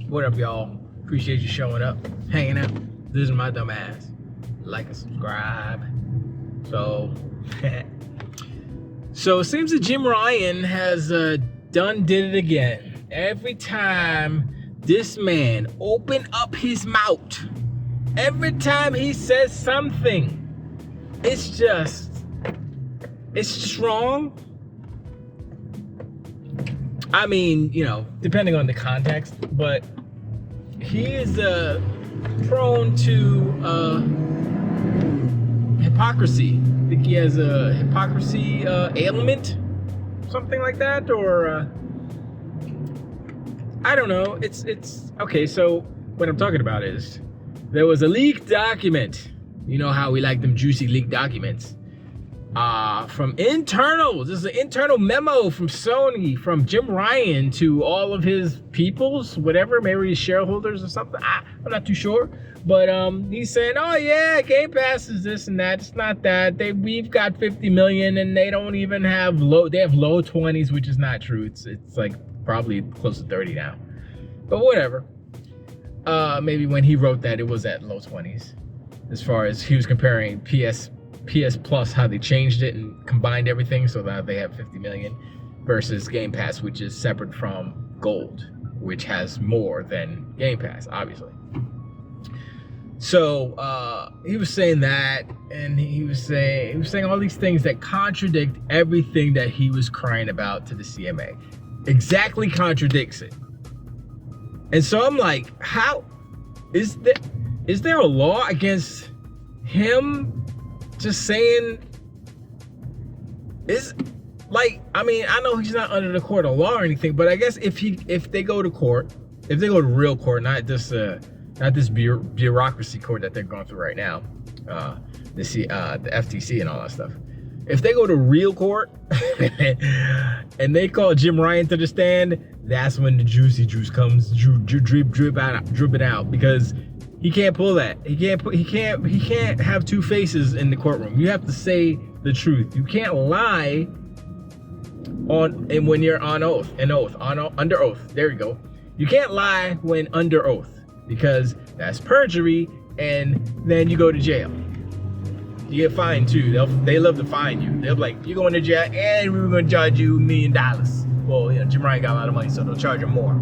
What up, y'all? Appreciate you showing up, hanging out. This is my dumb ass. Like and subscribe. So, so it seems that Jim Ryan has did it again. Every time this man open up his mouth, every time he says something, it's just wrong. I mean, you know, depending on the context, but he is prone to hypocrisy. I think he has a hypocrisy ailment, something like that, or I don't know. It's okay. So what I'm talking about is there was a leaked document. You know how we like them juicy leaked documents. From internal, this is an internal memo from Sony, from Jim Ryan to all of his peoples, whatever, maybe his shareholders or something. I'm not too sure. But he's saying, oh yeah, Game Pass is this and that. It's not that. We've got 50 million and they don't even have they have low 20s, which is not true. It's like probably close to 30 now. But whatever. Maybe when he wrote that, it was at low 20s. As far as he was comparing PS Plus, how they changed it and combined everything so that they have 50 million versus Game Pass, which is separate from Gold, which has more than Game Pass, obviously. So he was saying that, and he was saying all these things that contradict everything that he was crying about to the CMA. Exactly contradicts it. And so I'm like, how is there a law against him just saying, I mean, I know he's not under the court of law or anything, but I guess if they go to court, if they go to real court, not this bureaucracy court that they're going through right now, the FTC and all that stuff. If they go to real court and they call Jim Ryan to the stand, that's when the juicy juice comes dripping out, because he can't pull that. He can't have two faces in the courtroom. You have to say the truth. You can't lie when you're under oath. There you go. You can't lie when under oath, because that's perjury, and then you go to jail. You get fined too. They love to fine you. They'll be like, you're going to jail, and we're going to charge you $1 million. Well, you know, Jim Ryan got a lot of money, so they'll charge him more.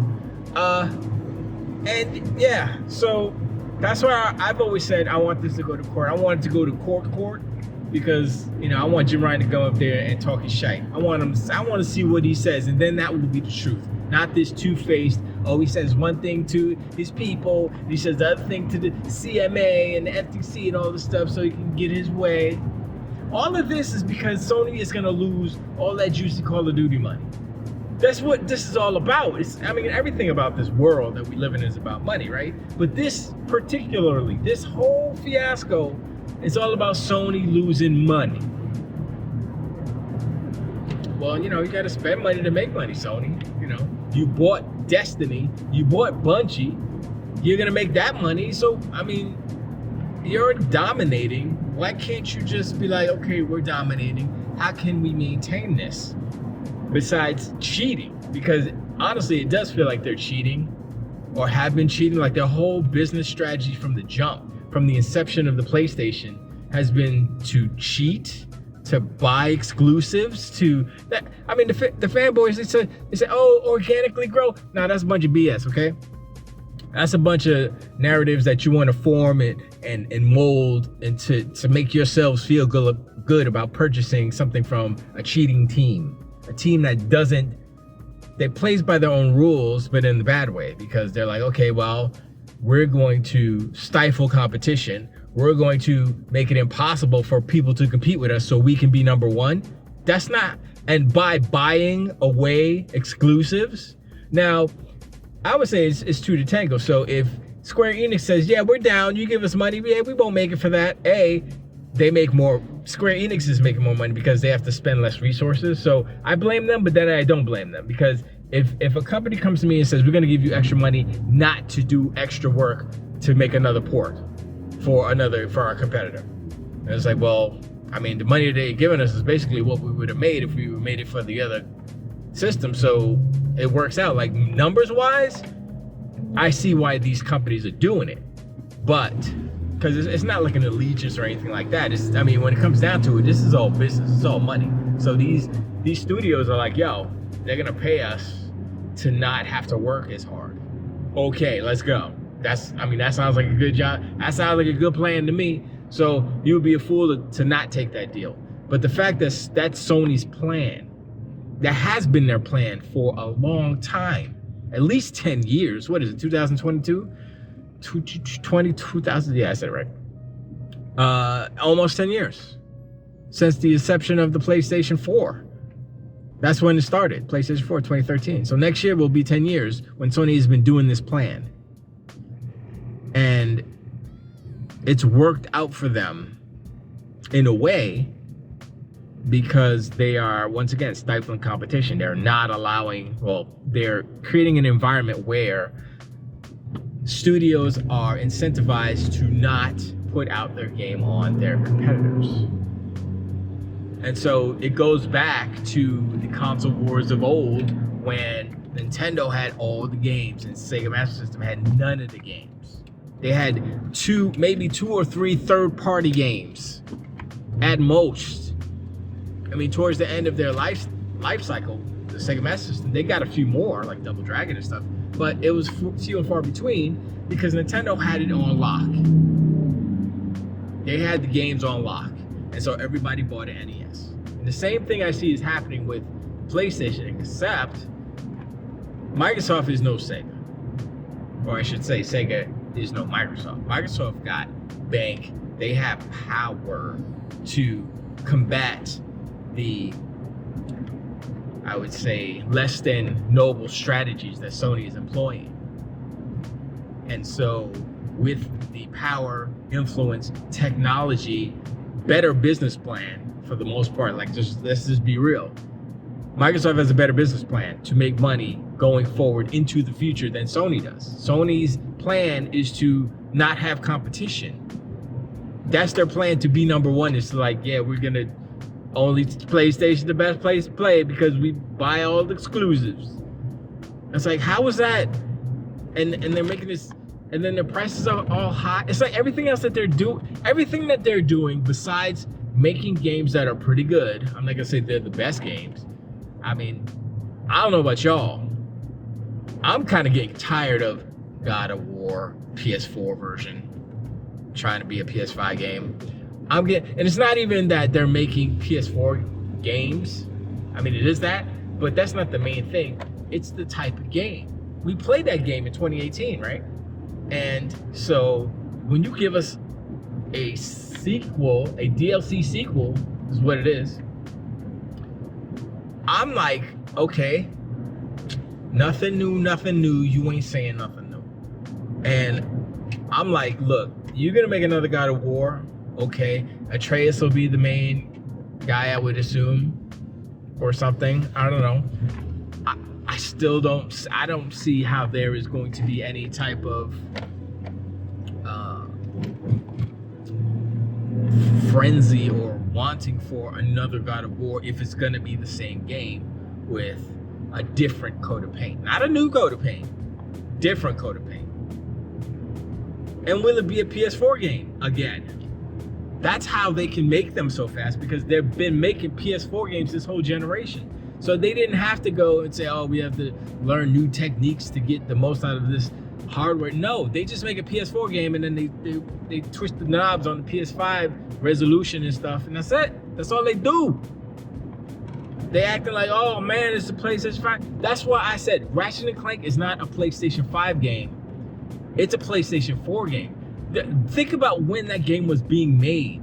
And yeah, so that's why I've always said I want this to go to court. I want it to go to court, because, you know, I want Jim Ryan to go up there and talk his shite. I want to see what he says, and then that will be the truth. Not this two-faced, oh, he says one thing to his people, and he says the other thing to the CMA and the FTC and all this stuff so he can get his way. All of this is because Sony is going to lose all that juicy Call of Duty money. That's what this is all about. I mean, everything about this world that we live in is about money, right? But this particularly, this whole fiasco is all about Sony losing money. Well, you know, you got to spend money to make money, Sony. You know, you bought Destiny, you bought Bungie, you're going to make that money. So, I mean, you're dominating. Why can't you just be like, okay, we're dominating. How can we maintain this? Besides cheating, because honestly, it does feel like they're cheating or have been cheating. Like their whole business strategy from the jump, from the inception of the PlayStation, has been to cheat, to buy exclusives, to that. I mean, the fanboys, they say, oh, organically grow. Now that's a bunch of BS, okay? That's a bunch of narratives that you want to form and mold and to make yourselves feel good about purchasing something from a cheating team. A team that plays by their own rules, but in the bad way, because they're like, okay, well, we're going to stifle competition. We're going to make it impossible for people to compete with us so we can be number one. That's not, and by buying away exclusives. Now, I would say it's two to tango. So if Square Enix says, yeah, we're down, you give us money, yeah, we won't make it for that. They make more, Square Enix is making more money because they have to spend less resources. So I blame them, but then I don't blame them, because if a company comes to me and says, we're gonna give you extra money not to do extra work to make another port for our competitor. And it's like, well, I mean, the money they're giving us is basically what we would have made if we made it for the other system. So it works out, like numbers wise, I see why these companies are doing it, but because it's not like an allegiance or anything like that. I mean, when it comes down to it, this is all business. It's all money. So these studios are like, yo, they're gonna pay us to not have to work as hard. Okay, let's go. That sounds like a good job. That sounds like a good plan to me. So you would be a fool to not take that deal. But the fact that that's Sony's plan, that has been their plan for a long time, at least 10 years. What is it, 2022? 2000, yeah, I said it right. Almost 10 years since the inception of the PlayStation 4. That's when it started, PlayStation 4, 2013. So next year will be 10 years when Sony has been doing this plan. And it's worked out for them in a way because they are, once again, stifling competition. They're not allowing, they're creating an environment where studios are incentivized to not put out their game on their competitors. And so it goes back to the console wars of old when Nintendo had all the games and Sega Master System had none of the games. They had maybe two or three third-party games at most. I mean, towards the end of their life cycle, the Sega Master System, they got a few more, like Double Dragon and stuff, but it was few and far between because Nintendo had it on lock. They had the games on lock, and so everybody bought an NES. And the same thing I see is happening with PlayStation, except Microsoft is no Sega. Or I should say Sega is no Microsoft. Microsoft got bank. They have power to combat the, I would say, less than noble strategies that Sony is employing. And so with the power, influence, technology, better business plan for the most part, let's just be real. Microsoft has a better business plan to make money going forward into the future than Sony does. Sony's plan is to not have competition. That's their plan, to be number one, is to we're gonna only PlayStation the best place to play because we buy all the exclusives. It's like, how is that? And they're making this, and then their prices are all high. It's like everything else that they're doing besides making games that are pretty good. I'm not gonna say they're the best games. I mean, I don't know about y'all. I'm kind of getting tired of God of War PS4 version trying to be a PS5 game. And it's not even that they're making PS4 games. I mean, it is that, but that's not the main thing. It's the type of game. We played that game in 2018, right? And so when you give us a sequel, a DLC sequel, is what it is, I'm like, okay, nothing new, you ain't saying nothing new. And I'm like, look, you're gonna make another God of War, okay, Atreus will be the main guy, I would assume, or something, I don't know. I don't see how there is going to be any type of frenzy or wanting for another God of War if it's gonna be the same game with a different coat of paint. Not a new coat of paint, different coat of paint. And will it be a PS4 game again? That's how they can make them so fast, because they've been making PS4 games this whole generation. So they didn't have to go and say, oh, we have to learn new techniques to get the most out of this hardware. No, they just make a PS4 game and then they twist the knobs on the PS5 resolution and stuff, and that's it. That's all they do. They acting like, oh man, it's a PlayStation 5. That's why I said Ratchet & Clank is not a PlayStation 5 game. It's a PlayStation 4 game. Think about when that game was being made.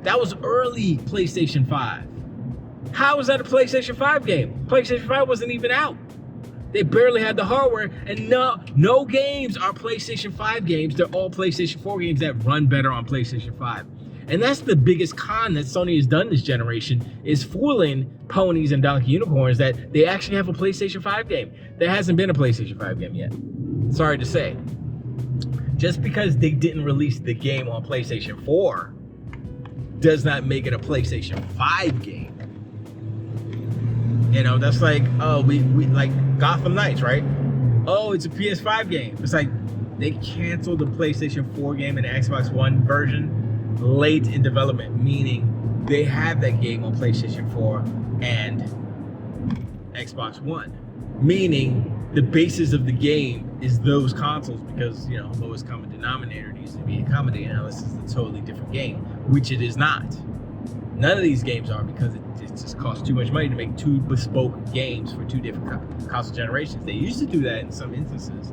That was early PlayStation 5. How is that a PlayStation 5 game? PlayStation 5 wasn't even out. They barely had the hardware, and no games are PlayStation 5 games. They're all PlayStation 4 games that run better on PlayStation 5. And that's the biggest con that Sony has done this generation, is fooling ponies and donkey unicorns that they actually have a PlayStation 5 game. There hasn't been a PlayStation 5 game yet. Sorry to say. Just because they didn't release the game on PlayStation 4 does not make it a PlayStation 5 game. You know, that's like, we like Gotham Knights, right? oh, it's a PS5 game. It's like they canceled the PlayStation 4 game and the Xbox One version late in development, meaning they have that game on PlayStation 4 and Xbox One, meaning the basis of the game is those consoles, because lowest common denominator needs to be accommodated unless it's a totally different game, which it is not. None of these games are, because it just costs too much money to make two bespoke games for two different console generations. They used to do that in some instances.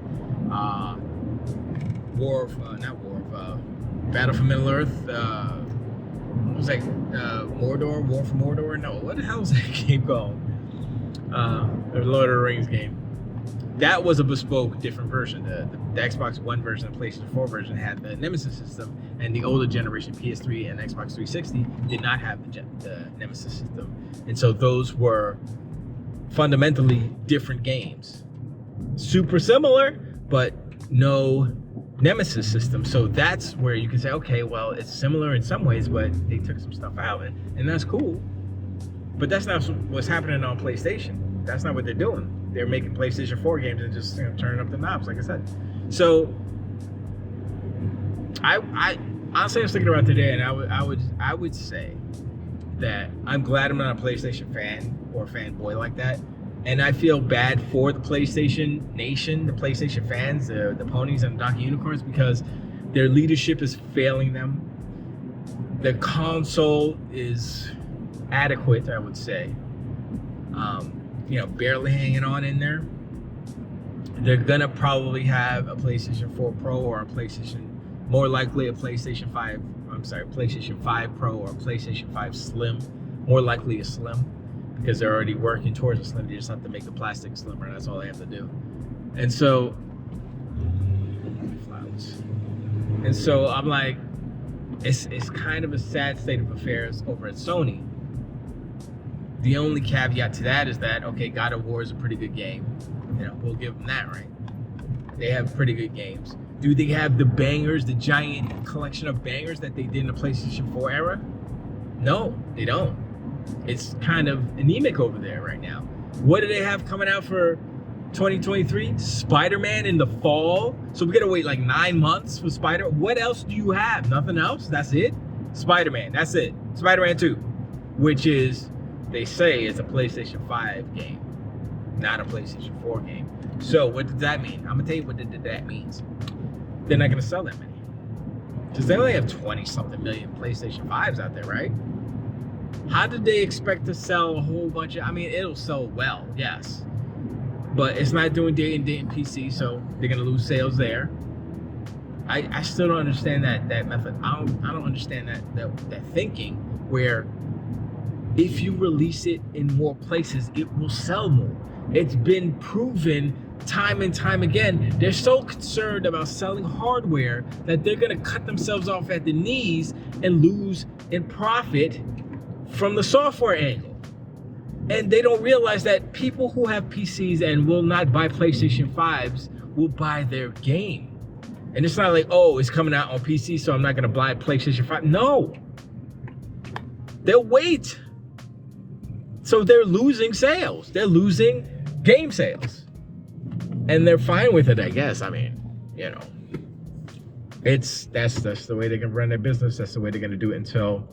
Battle for Middle Earth. What was that? Mordor, War for Mordor. No, what the hell was that game called? The Lord of the Rings game. That was a bespoke, different version. The Xbox One version and PlayStation 4 version had the Nemesis system, and the older generation PS3 and Xbox 360 did not have the Nemesis system. And so those were fundamentally different games. Super similar, but no Nemesis system. So that's where you can say, okay, well, it's similar in some ways, but they took some stuff out, and that's cool. But that's not what's happening on PlayStation. That's not what they're doing. They're making PlayStation 4 games and just turning up the knobs, like I said. So I honestly was thinking about today, and I would say that I'm glad I'm not a PlayStation fan or fanboy like that. And I feel bad for the PlayStation Nation, the PlayStation fans, the ponies and the donkey unicorns, because their leadership is failing them. The console is adequate, I would say. Barely hanging on in there. They're gonna probably have a PlayStation 4 Pro or more likely a PlayStation 5 Pro or a PlayStation 5 Slim, more likely a Slim, because they're already working towards a Slim. They just have to make the plastic slimmer. That's all they have to do. And so I'm like, it's kind of a sad state of affairs over at Sony. The only caveat to that is that, okay, God of War is a pretty good game. We'll give them that, right? They have pretty good games. Do they have the bangers, the giant collection of bangers that they did in the PlayStation 4 era? No, they don't. It's kind of anemic over there right now. What do they have coming out for 2023? Spider-Man in the fall. So we gotta wait like 9 months for What else do you have? Nothing else? That's it? Spider-Man, that's it. Spider-Man 2, which is, they say, it's a PlayStation 5 game, not a PlayStation 4 game. So what does that mean? I'm gonna tell you what that means. They're not gonna sell that many, because they only have 20-something million PlayStation 5s out there, right? How did they expect to sell a whole bunch of? I mean, it'll sell well, yes, but it's not doing day and PC, so they're gonna lose sales there. I still don't understand that method. I don't understand that thinking where if you release it in more places, it will sell more. It's been proven time and time again. They're so concerned about selling hardware that they're gonna cut themselves off at the knees and lose in profit from the software angle. And they don't realize that people who have PCs and will not buy PlayStation 5s will buy their game. And it's not like, oh, it's coming out on PC, so I'm not gonna buy PlayStation 5. No, they'll wait. So they're losing sales. They're losing game sales. And they're fine with it, I guess. I mean, that's the way they can run their business. That's the way they're gonna do it until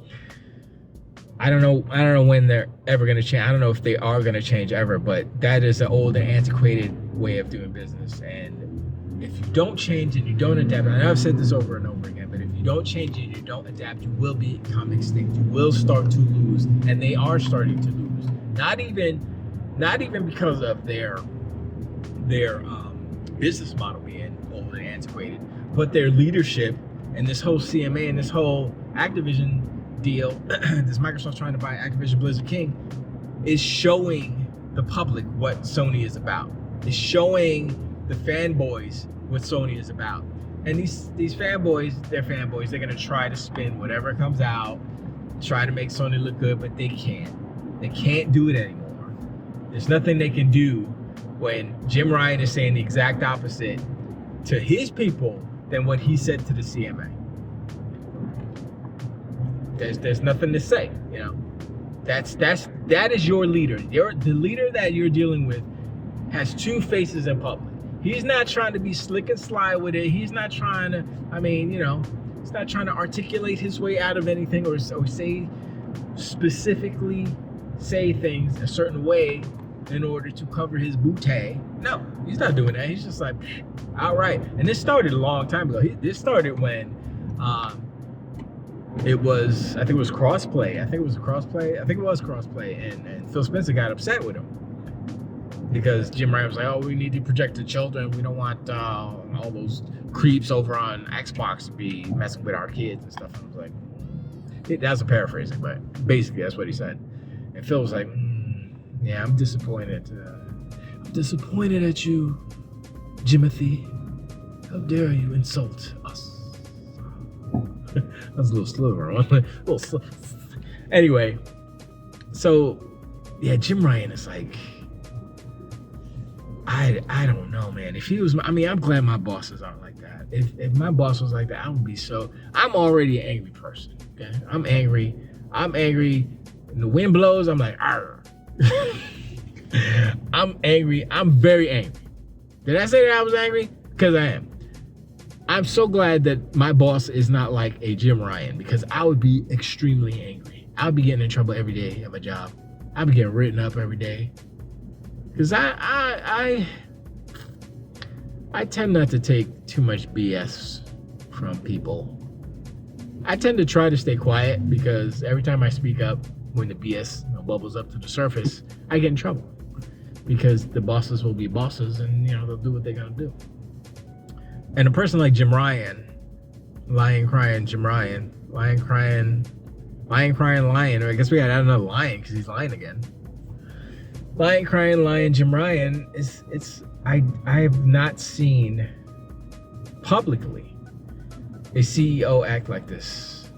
I don't know when they're ever gonna change. I don't know if they are gonna change ever, but that is an old and antiquated way of doing business. And if you don't change and you don't adapt, I know I've said this over and over again, but if you don't change and you don't adapt, you will become extinct. You will start to lose, and they are starting to lose. Not even because of their business model being old and antiquated, but their leadership and this whole CMA and this whole Activision deal, this Microsoft trying to buy Activision Blizzard King, is showing the public what Sony is about. It's showing the fanboys what Sony is about. And these fanboys, they're fanboys. They're gonna try to spin whatever comes out, try to make Sony look good, but they can't. They can't do it anymore. There's nothing they can do when Jim Ryan is saying the exact opposite to his people than what he said to the CMA. There's nothing to say, That is your leader. The leader that you're dealing with has two faces in public. He's not trying to be slick and sly with it. He's not trying to, he's not trying to articulate his way out of anything or say specifically say things a certain way in order to cover his bootay. No, he's not doing that. He's just like, all right. And this started a long time ago. This started when it was, I think it was crossplay. And Phil Spencer got upset with him because Jim Ryan was like, oh, we need to protect the children. We don't want all those creeps over on Xbox to be messing with our kids and stuff. And I was like, that's a paraphrasing, but basically that's what he said. And Phil was like, yeah, I'm disappointed. I'm disappointed at you, Jimothy. How dare you insult us? That's a little slower. Anyway, so yeah, Jim Ryan is like, I don't know, man. If he was, I'm glad my bosses aren't like that. If my boss was like that, I would be so. I'm already an angry person. Okay, I'm angry. When the wind blows, I'm like, arr. I'm angry. I'm very angry. Did I say that I was angry? Because I am. I'm so glad that my boss is not like a Jim Ryan, because I would be extremely angry. I would be getting in trouble every day at my job. I'd be getting written up every day. Because I tend not to take too much BS from people. I tend to try to stay quiet because every time I speak up, when the BS bubbles up to the surface, I get in trouble. Because the bosses will be bosses and they'll do what they're gonna do. And a person like Jim Ryan, lying, crying Jim Ryan, lying, crying lion, or I guess we got another lion because he's lying again. Lying, crying lion Jim Ryan I have not seen publicly a CEO act like this.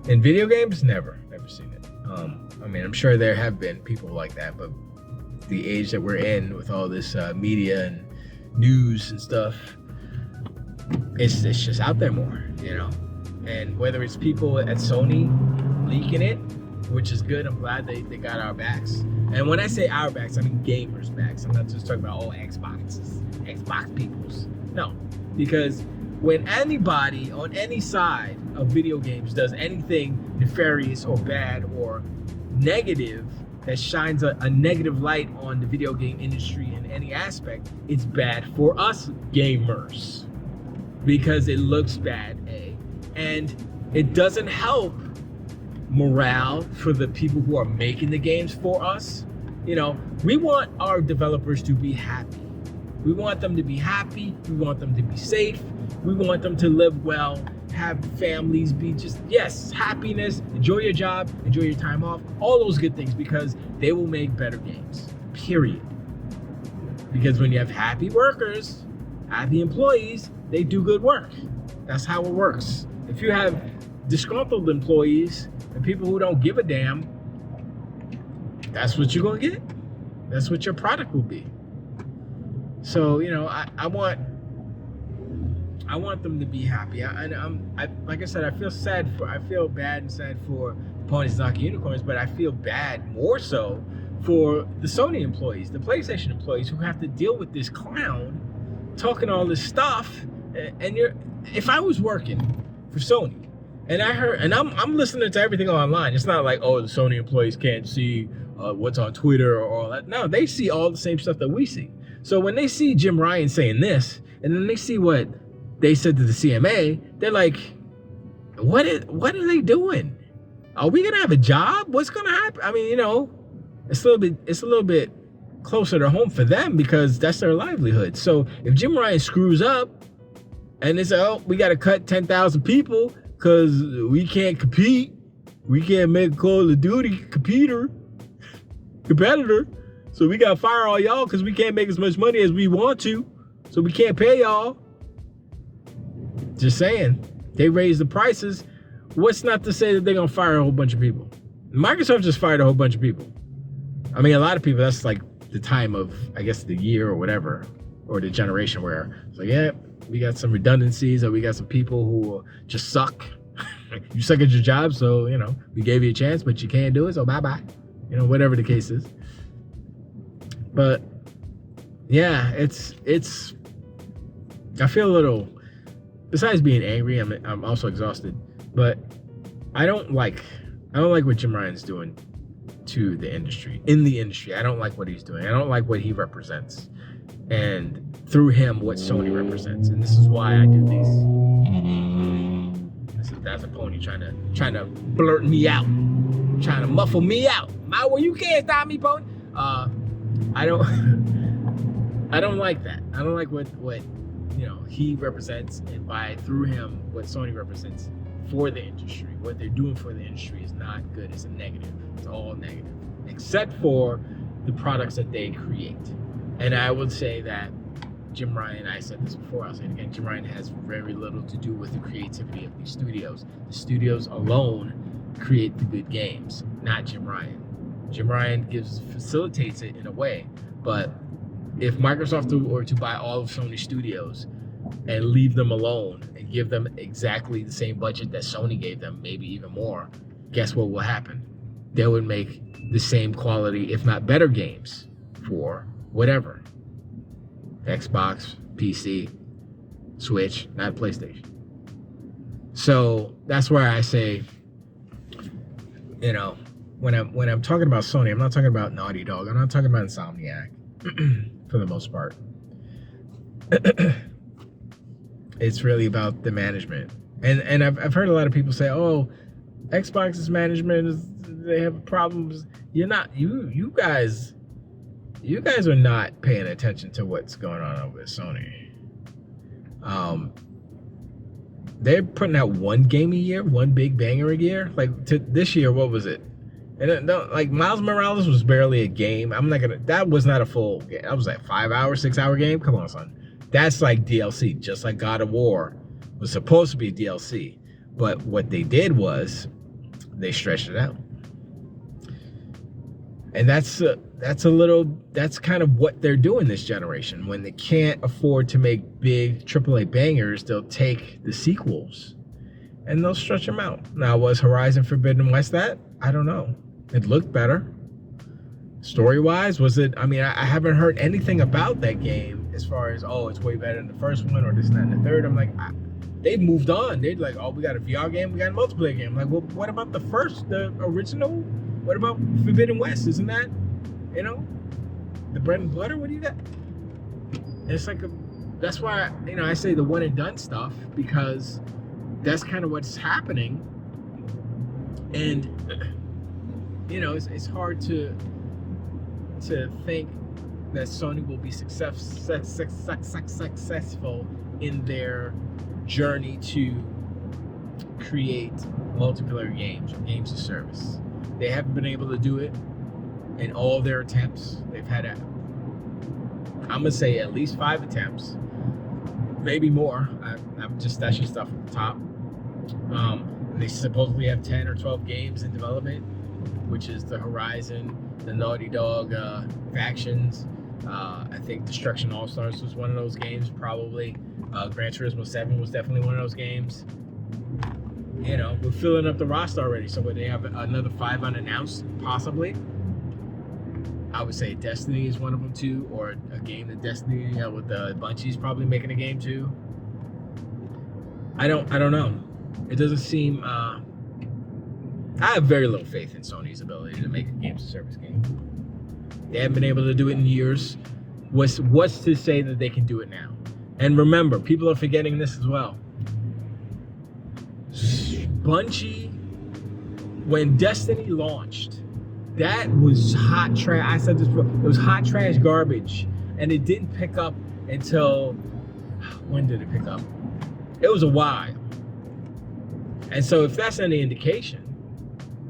In video games, never seen it. I'm sure there have been people like that, but the age that we're in with all this media and news and stuff, it's just out there more, And whether it's people at Sony leaking it, which is good, I'm glad they got our backs. And when I say our backs, I mean gamers' backs. I'm not just talking about all Xbox peoples. No, because when anybody on any side of video games does anything nefarious or bad or negative that shines a negative light on the video game industry in any aspect, it's bad for us gamers because it looks bad, and it doesn't help morale for the people who are making the games for us. We want our developers to be happy. We want them to be happy. We want them to be safe. We want them to live well, have families, be happiness, enjoy your job, enjoy your time off, all those good things, because they will make better games, period. Because when you have happy workers, happy employees, they do good work. That's how it works. If you have disgruntled employees and people who don't give a damn, that's what you're gonna get. That's what your product will be. So, I want them to be happy. Like I said, I feel bad and sad for Ponies Knocking Unicorns, but I feel bad more so for the Sony employees, the PlayStation employees who have to deal with this clown talking all this stuff. And if I was working for Sony and I heard, and I'm listening to everything online, it's not like, oh, the Sony employees can't see what's on Twitter or all that. No, they see all the same stuff that we see. So when they see Jim Ryan saying this, and then they see what they said to the CMA, they're like, what are they doing? Are we gonna have a job? What's gonna happen? It's a little bit closer to home for them because that's their livelihood. So if Jim Ryan screws up and they say, oh, we gotta cut 10,000 people because we can't compete, we can't make a Call of Duty competitor, so we gotta fire all y'all because we can't make as much money as we want to, so we can't pay y'all. Just saying, they raise the prices. What's not to say that they're gonna fire a whole bunch of people? Microsoft just fired a whole bunch of people. A lot of people, that's like the time of, I guess, the year or whatever, or the generation where it's like, yeah, we got some redundancies, or we got some people who just suck. You suck at your job, so, we gave you a chance, but you can't do it, so bye-bye. Whatever the case is. But, yeah, it's. I feel a little. Besides being angry, I'm also exhausted. But I don't like what Jim Ryan's doing to the industry. In the industry, I don't like what he's doing. I don't like what he represents, and through him, what Sony represents. And this is why I do these. That's a pony trying to blurt me out, trying to muffle me out. Well, you can't stop me, pony. I don't like that. I don't like what he represents, and through him what Sony represents for the industry. What they're doing for the industry is not good. It's a negative. It's all negative, except for the products that they create. And I would say that Jim Ryan, I said this before, I'll say it again, Jim Ryan has very little to do with the creativity of these studios. The studios alone create the good games, not Jim Ryan. Jim Ryan facilitates it in a way, but if Microsoft were to buy all of Sony studios and leave them alone and give them exactly the same budget that Sony gave them, maybe even more, guess what will happen? They would make the same quality, if not better games for whatever. Xbox, PC, Switch, not PlayStation. So that's where I say, when I'm talking about Sony, I'm not talking about Naughty Dog. I'm not talking about Insomniac for the most part. It's really about the management. And I've heard a lot of people say, oh, Xbox's management they have problems. You guys are not paying attention to what's going on over at Sony. They're putting out one game a year, one big banger a year. Like this year, what was it? And like Miles Morales was barely a game. That was not a full game. That was like 5-hour, 6-hour game. Come on, son. That's like DLC, just like God of War was supposed to be DLC. But what they did was they stretched it out. And that's kind of what they're doing this generation. When they can't afford to make big AAA bangers, they'll take the sequels and they'll stretch them out. Now, was Horizon Forbidden West that? I don't know. It looked better. Story-wise, was it? I mean, I haven't heard anything about that game as far as, it's way better than the first one or this, that, and the third. I'm like, they've moved on. They're like, we got a VR game, we got a multiplayer game. I'm like, well, what about the original? What about Forbidden West? Isn't that, the bread and butter? What do you got? It's like that's why, I say the one and done stuff, because that's kind of what's happening. And, it's hard to think that Sony will be successful in their journey to create multiplayer games or games of service. They haven't been able to do it in all their attempts. They've had, I'm gonna say at least 5 attempts, maybe more. I'm just stashing stuff at the top. They supposedly have 10 or 12 games in development, which is the Horizon, the Naughty Dog factions. I think Destruction All Stars was one of those games, probably. Gran Turismo 7 was definitely one of those games. We're filling up the roster already. So would they have another 5 unannounced, possibly? I would say Destiny is one of them too, or a game that Destiny with Bungie's probably making a game too. I don't know. It doesn't seem. I have very little faith in Sony's ability to make a games of service game. They haven't been able to do it in years. What's to say that they can do it now? And remember, people are forgetting this as well. Bungie, when Destiny launched, that was hot trash. I said this before. It was hot trash garbage, and it didn't pick up until when did it pick up? It was a while. And so, if that's any indication,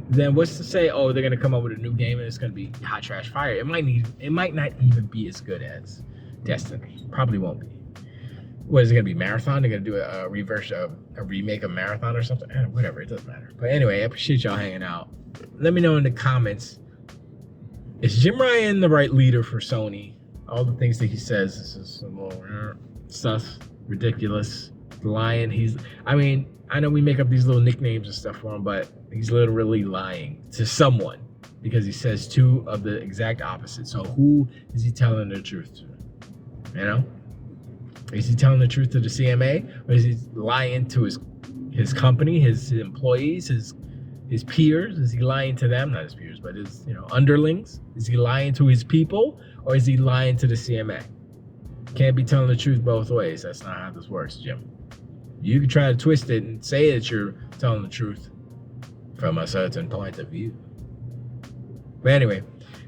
then what's to say? Oh, they're gonna come up with a new game and it's gonna be hot trash fire. It might not even be as good as Destiny. Probably won't be. What is it gonna be? Marathon? They're gonna do a remake of Marathon or something? Whatever, it doesn't matter. But anyway, I appreciate y'all hanging out. Let me know in the comments, is Jim Ryan the right leader for Sony? All the things that he says is just a little stuff, ridiculous. Lying. I know we make up these little nicknames and stuff for him, but he's literally lying to someone because he says 2 of the exact opposite. So who is he telling the truth to? You know, is he telling the truth to the CMA, or is he lying to his company, his employees, his peers? Is he lying to them? Not his peers, but his underlings. Is he lying to his people, or is he lying to the CMA? Can't be telling the truth both ways. That's not how this works, Jim. You can try to twist it and say that you're telling the truth from a certain point of view. But anyway,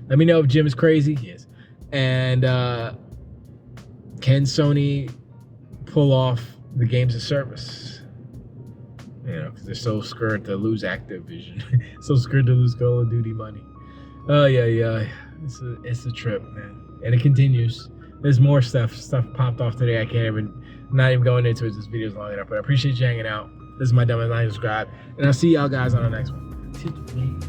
let me know if Jim is crazy. He is. And can Sony pull off the games of service? Because they're so scared to lose Activision. So scared to lose Call of Duty money. Oh, yeah. It's a trip, man. And it continues. There's more stuff. Stuff popped off today. Not even going into it. This video is long enough. But I appreciate you hanging out. This is my dumb as I subscribe. And I'll see y'all guys on the next one.